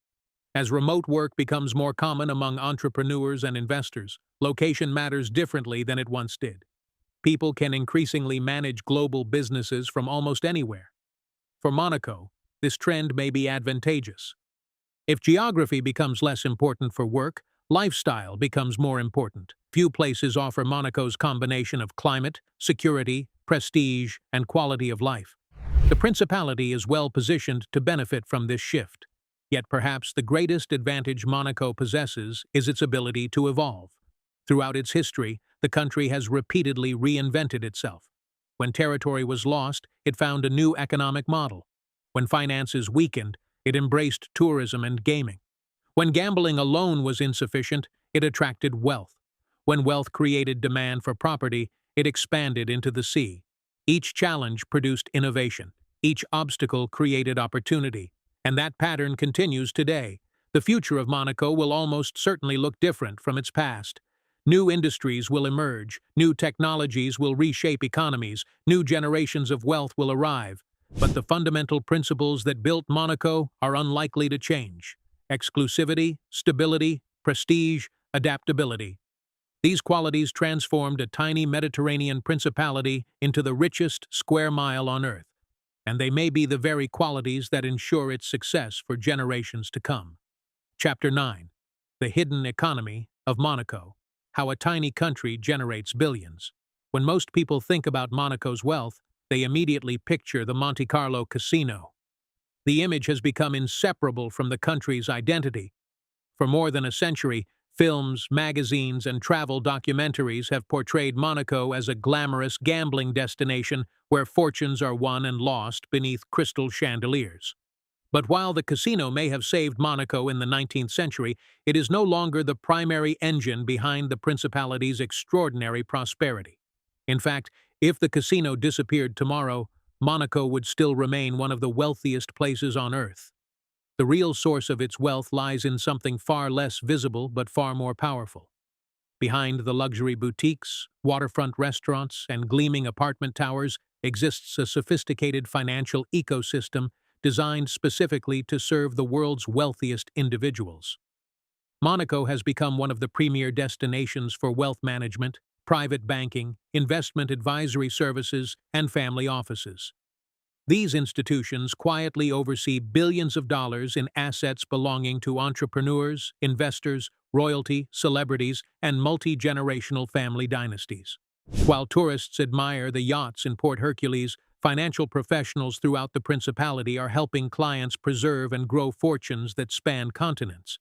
As remote work becomes more common among entrepreneurs and investors, location matters differently than it once did. People can increasingly manage global businesses from almost anywhere. For Monaco, this trend may be advantageous. If geography becomes less important for work, lifestyle becomes more important. Few places offer Monaco's combination of climate, security, prestige, and quality of life. The principality is well positioned to benefit from this shift. Yet perhaps the greatest advantage Monaco possesses is its ability to evolve. Throughout its history, the country has repeatedly reinvented itself. When territory was lost, it found a new economic model. When finances weakened, it embraced tourism and gaming. When gambling alone was insufficient, it attracted wealth. When wealth created demand for property, it expanded into the sea. Each challenge produced innovation. Each obstacle created opportunity. And that pattern continues today. The future of Monaco will almost certainly look different from its past. New industries will emerge, new technologies will reshape economies, new generations of wealth will arrive. But the fundamental principles that built Monaco are unlikely to change. Exclusivity, stability, prestige, adaptability. These qualities transformed a tiny Mediterranean principality into the richest square mile on Earth, and they may be the very qualities that ensure its success for generations to come. Chapter 9. The Hidden Economy of Monaco. How a tiny country generates billions. When most people think about Monaco's wealth, they immediately picture the Monte Carlo casino. The image has become inseparable from the country's identity. For more than a century, films, magazines, and travel documentaries have portrayed Monaco as a glamorous gambling destination where fortunes are won and lost beneath crystal chandeliers. But while the casino may have saved Monaco in the 19th century, it is no longer the primary engine behind the principality's extraordinary prosperity. In fact, if the casino disappeared tomorrow, Monaco would still remain one of the wealthiest places on Earth. The real source of its wealth lies in something far less visible but far more powerful. Behind the luxury boutiques, waterfront restaurants, and gleaming apartment towers exists a sophisticated financial ecosystem designed specifically to serve the world's wealthiest individuals. Monaco has become one of the premier destinations for wealth management, private banking, investment advisory services, and family offices. These institutions quietly oversee billions of dollars in assets belonging to entrepreneurs, investors, royalty, celebrities, and multi-generational family dynasties. While tourists admire the yachts in Port Hercules, financial professionals throughout the principality are helping clients preserve and grow fortunes that span continents.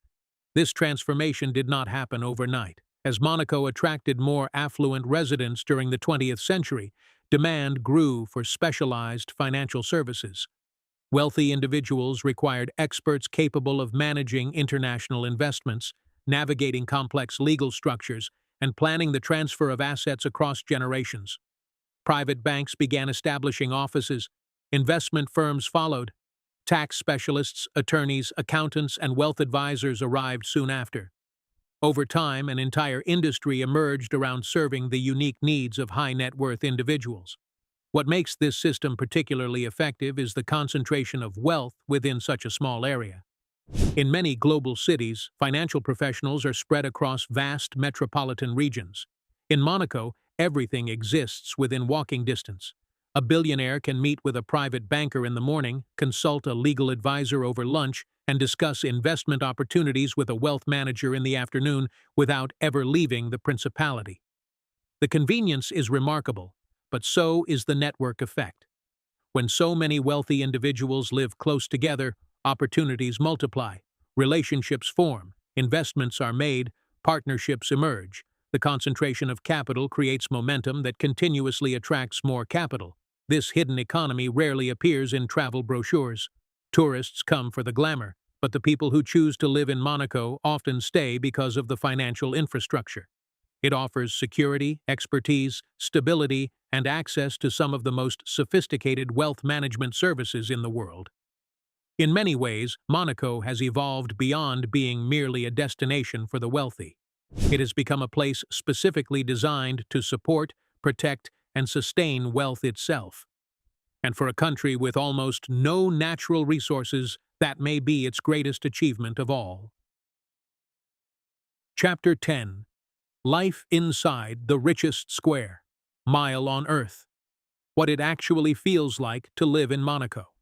This transformation did not happen overnight. As Monaco attracted more affluent residents during the 20th century, demand grew for specialized financial services. Wealthy individuals required experts capable of managing international investments, navigating complex legal structures, and planning the transfer of assets across generations. Private banks began establishing offices. Investment firms followed. Tax specialists, attorneys, accountants, and wealth advisors arrived soon after. Over time, an entire industry emerged around serving the unique needs of high-net-worth individuals. What makes this system particularly effective is the concentration of wealth within such a small area. In many global cities, financial professionals are spread across vast metropolitan regions. In Monaco, everything exists within walking distance. A billionaire can meet with a private banker in the morning, consult a legal advisor over lunch, and discuss investment opportunities with a wealth manager in the afternoon without ever leaving the principality. The convenience is remarkable, but so is the network effect. When so many wealthy individuals live close together, opportunities multiply, relationships form, investments are made, partnerships emerge. The concentration of capital creates momentum that continuously attracts more capital. This hidden economy rarely appears in travel brochures. Tourists come for the glamour, but the people who choose to live in Monaco often stay because of the financial infrastructure. It offers security, expertise, stability, and access to some of the most sophisticated wealth management services in the world. In many ways, Monaco has evolved beyond being merely a destination for the wealthy. It has become a place specifically designed to support, protect, and sustain wealth itself. And for a country with almost no natural resources, that may be its greatest achievement of all. Chapter 10. Life inside the richest square mile on Earth. What it actually feels like to live in Monaco.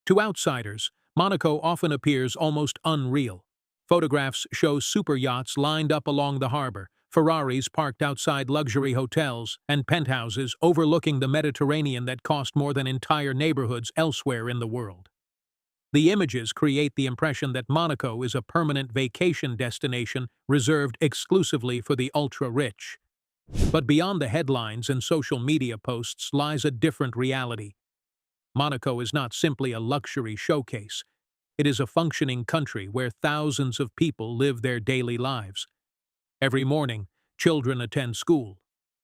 To outsiders, Monaco often appears almost unreal. Photographs show super yachts lined up along the harbor, Ferraris parked outside luxury hotels, and penthouses overlooking the Mediterranean that cost more than entire neighborhoods elsewhere in the world. The images create the impression that Monaco is a permanent vacation destination reserved exclusively for the ultra-rich. But beyond the headlines and social media posts lies a different reality. Monaco is not simply a luxury showcase. It is a functioning country where thousands of people live their daily lives. Every morning, children attend school.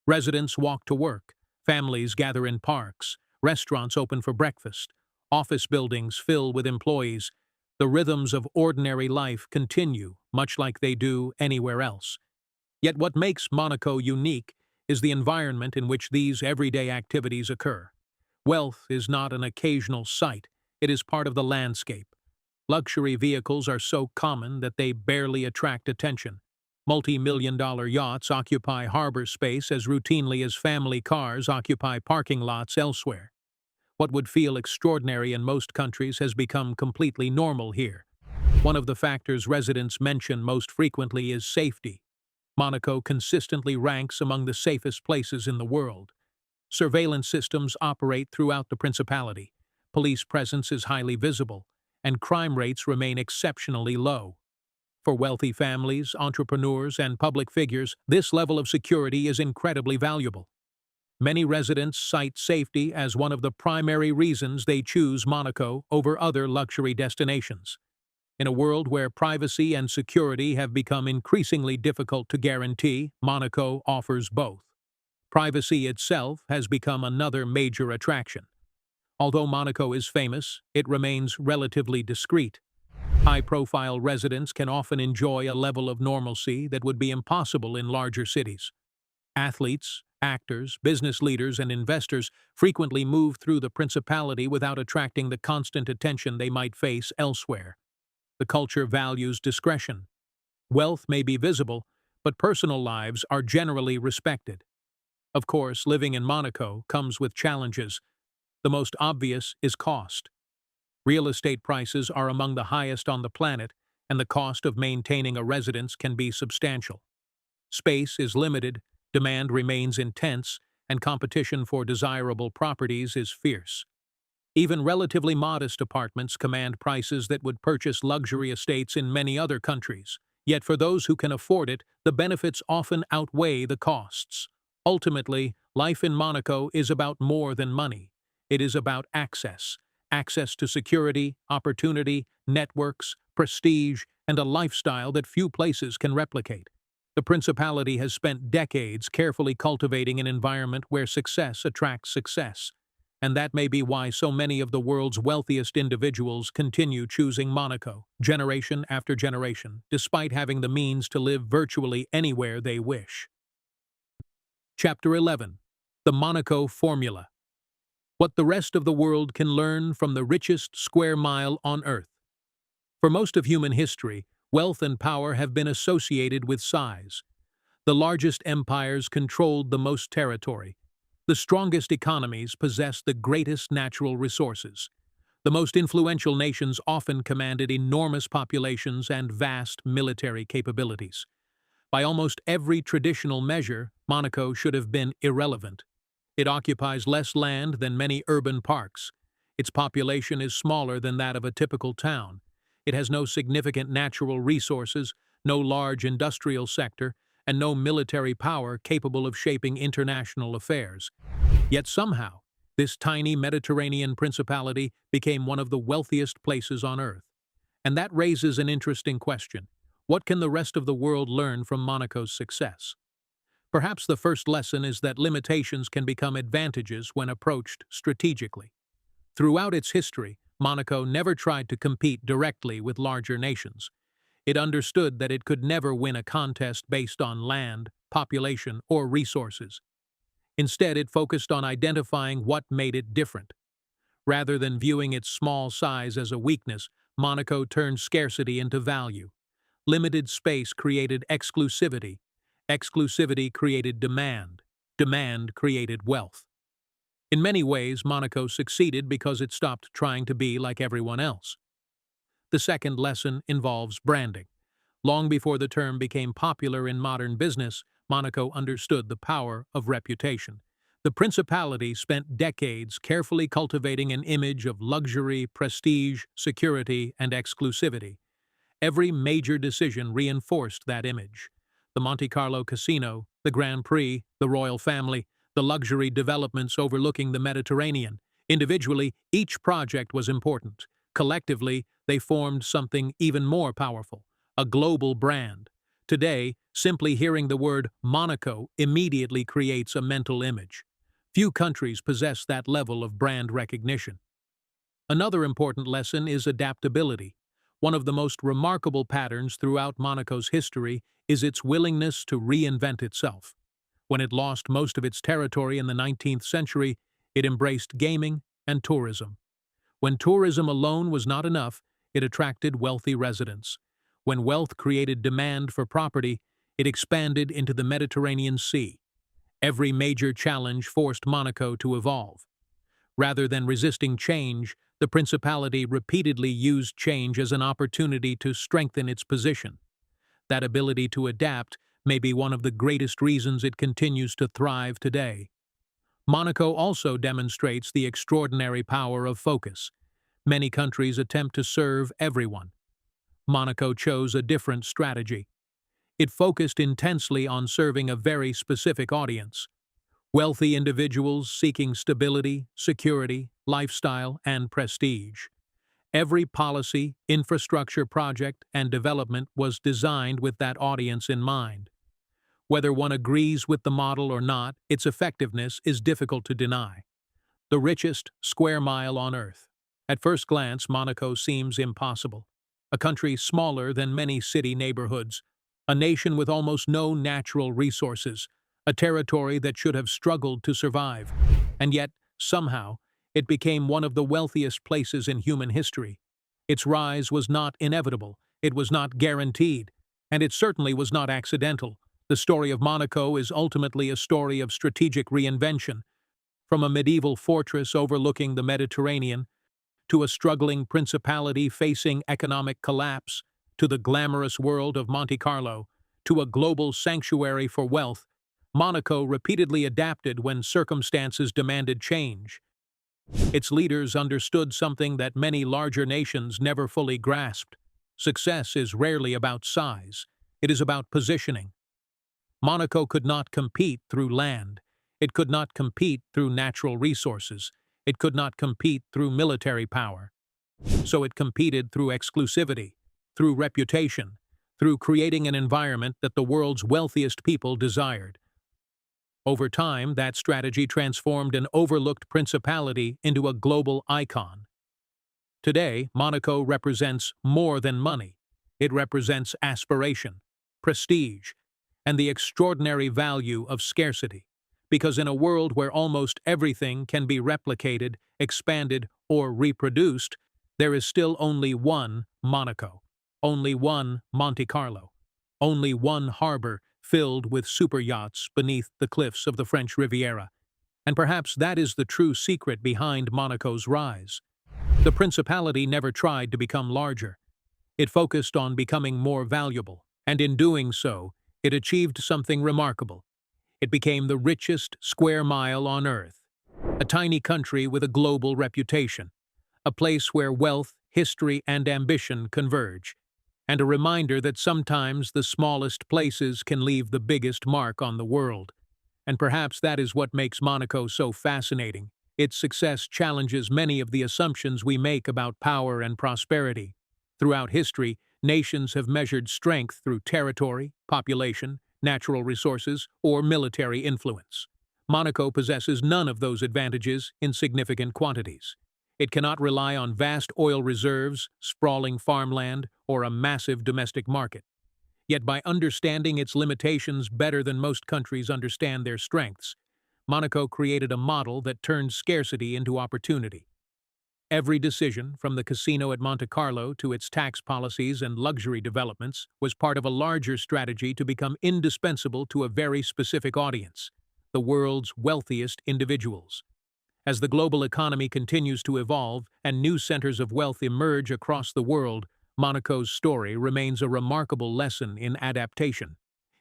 Residents walk to work. Families gather in parks. Restaurants open for breakfast. Office buildings fill with employees. The rhythms of ordinary life continue, much like they do anywhere else. Yet what makes Monaco unique is the environment in which these everyday activities occur. Wealth is not an occasional sight, it is part of the landscape. Luxury vehicles are so common that they barely attract attention. Multi-million-dollar yachts occupy harbor space as routinely as family cars occupy parking lots elsewhere. What would feel extraordinary in most countries has become completely normal here. One of the factors residents mention most frequently is safety. Monaco consistently ranks among the safest places in the world. Surveillance systems operate throughout the principality, police presence is highly visible, and crime rates remain exceptionally low. For wealthy families, entrepreneurs, and public figures, this level of security is incredibly valuable. Many residents cite safety as one of the primary reasons they choose Monaco over other luxury destinations. In a world where privacy and security have become increasingly difficult to guarantee, Monaco offers both. Privacy itself has become another major attraction. Although Monaco is famous, it remains relatively discreet. High-profile residents can often enjoy a level of normalcy that would be impossible in larger cities. Athletes, actors, business leaders, and investors frequently move through the principality without attracting the constant attention they might face elsewhere. The culture values discretion. Wealth may be visible, but personal lives are generally respected. Of course, living in Monaco comes with challenges. The most obvious is cost. Real estate prices are among the highest on the planet, and the cost of maintaining a residence can be substantial. Space is limited, demand remains intense, and competition for desirable properties is fierce. Even relatively modest apartments command prices that would purchase luxury estates in many other countries. Yet for those who can afford it, the benefits often outweigh the costs. Ultimately, life in Monaco is about more than money. It is about access. Access to security, opportunity, networks, prestige, and a lifestyle that few places can replicate. The Principality has spent decades carefully cultivating an environment where success attracts success. And that may be why so many of the world's wealthiest individuals continue choosing Monaco, generation after generation, despite having the means to live virtually anywhere they wish. Chapter 11. The Monaco Formula. What the rest of the world can learn from the richest square mile on Earth. For most of human history, wealth and power have been associated with size. The largest empires controlled the most territory. The strongest economies possessed the greatest natural resources. The most influential nations often commanded enormous populations and vast military capabilities. By almost every traditional measure, Monaco should have been irrelevant. It occupies less land than many urban parks. Its population is smaller than that of a typical town. It has no significant natural resources, no large industrial sector, and no military power capable of shaping international affairs. Yet somehow, this tiny Mediterranean principality became one of the wealthiest places on Earth. And that raises an interesting question. What can the rest of the world learn from Monaco's success? Perhaps the first lesson is that limitations can become advantages when approached strategically. Throughout its history, Monaco never tried to compete directly with larger nations. It understood that it could never win a contest based on land, population, or resources. Instead, it focused on identifying what made it different. Rather than viewing its small size as a weakness, Monaco turned scarcity into value. Limited space created exclusivity. Exclusivity created demand. Demand created wealth. In many ways, Monaco succeeded because it stopped trying to be like everyone else. The second lesson involves branding. Long before the term became popular in modern business, Monaco understood the power of reputation. The principality spent decades carefully cultivating an image of luxury, prestige, security, and exclusivity. Every major decision reinforced that image. The Monte Carlo Casino, the Grand Prix, the royal family, the luxury developments overlooking the Mediterranean. Individually, each project was important. Collectively, they formed something even more powerful, a global brand. Today, simply hearing the word Monaco immediately creates a mental image. Few countries possess that level of brand recognition. Another important lesson is adaptability. One of the most remarkable patterns throughout Monaco's history is its willingness to reinvent itself. When it lost most of its territory in the 19th century, it embraced gaming and tourism. When tourism alone was not enough, it attracted wealthy residents. When wealth created demand for property, it expanded into the Mediterranean Sea. Every major challenge forced Monaco to evolve. Rather than resisting change, the principality repeatedly used change as an opportunity to strengthen its position. That ability to adapt may be one of the greatest reasons it continues to thrive today. Monaco also demonstrates the extraordinary power of focus. Many countries attempt to serve everyone. Monaco chose a different strategy. It focused intensely on serving a very specific audience. Wealthy individuals seeking stability, security, lifestyle, and prestige. Every policy, infrastructure project, and development was designed with that audience in mind. Whether one agrees with the model or not, its effectiveness is difficult to deny. The richest square mile on Earth. At first glance, Monaco seems impossible. A country smaller than many city neighborhoods, a nation with almost no natural resources, a territory that should have struggled to survive. And yet, somehow, it became one of the wealthiest places in human history. Its rise was not inevitable, it was not guaranteed, and it certainly was not accidental. The story of Monaco is ultimately a story of strategic reinvention. From a medieval fortress overlooking the Mediterranean, to a struggling principality facing economic collapse, to the glamorous world of Monte Carlo, to a global sanctuary for wealth, Monaco repeatedly adapted when circumstances demanded change. Its leaders understood something that many larger nations never fully grasped. Success is rarely about size. It is about positioning. Monaco could not compete through land. It could not compete through natural resources. It could not compete through military power. So it competed through exclusivity, through reputation, through creating an environment that the world's wealthiest people desired. Over time, that strategy transformed an overlooked principality into a global icon. Today, Monaco represents more than money. It represents aspiration, prestige, and the extraordinary value of scarcity. Because in a world where almost everything can be replicated, expanded, or reproduced, there is still only one Monaco, only one Monte Carlo, only one harbor filled with super yachts beneath the cliffs of the French Riviera. And perhaps that is the true secret behind Monaco's rise. The principality never tried to become larger. It focused on becoming more valuable, and in doing so, it achieved something remarkable. It became the richest square mile on Earth, a tiny country with a global reputation, a place where wealth, history, and ambition converge, and a reminder that sometimes the smallest places can leave the biggest mark on the world. And perhaps that is what makes Monaco so fascinating. Its success challenges many of the assumptions we make about power and prosperity. Throughout history, nations have measured strength through territory, population, natural resources, or military influence. Monaco possesses none of those advantages in significant quantities. It cannot rely on vast oil reserves, sprawling farmland, or a massive domestic market. Yet by understanding its limitations better than most countries understand their strengths, Monaco created a model that turned scarcity into opportunity. Every decision, from the casino at Monte Carlo to its tax policies and luxury developments, was part of a larger strategy to become indispensable to a very specific audience, the world's wealthiest individuals. As the global economy continues to evolve and new centers of wealth emerge across the world, Monaco's story remains a remarkable lesson in adaptation.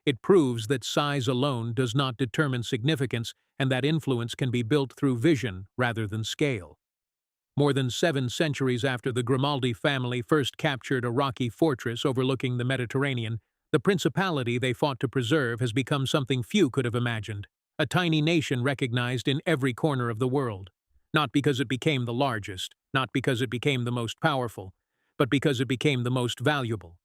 It proves that size alone does not determine significance and that influence can be built through vision rather than scale. More than 7 centuries after the Grimaldi family first captured a rocky fortress overlooking the Mediterranean, the principality they fought to preserve has become something few could have imagined, a tiny nation recognized in every corner of the world. Not because it became the largest, not because it became the most powerful, but because it became the most valuable.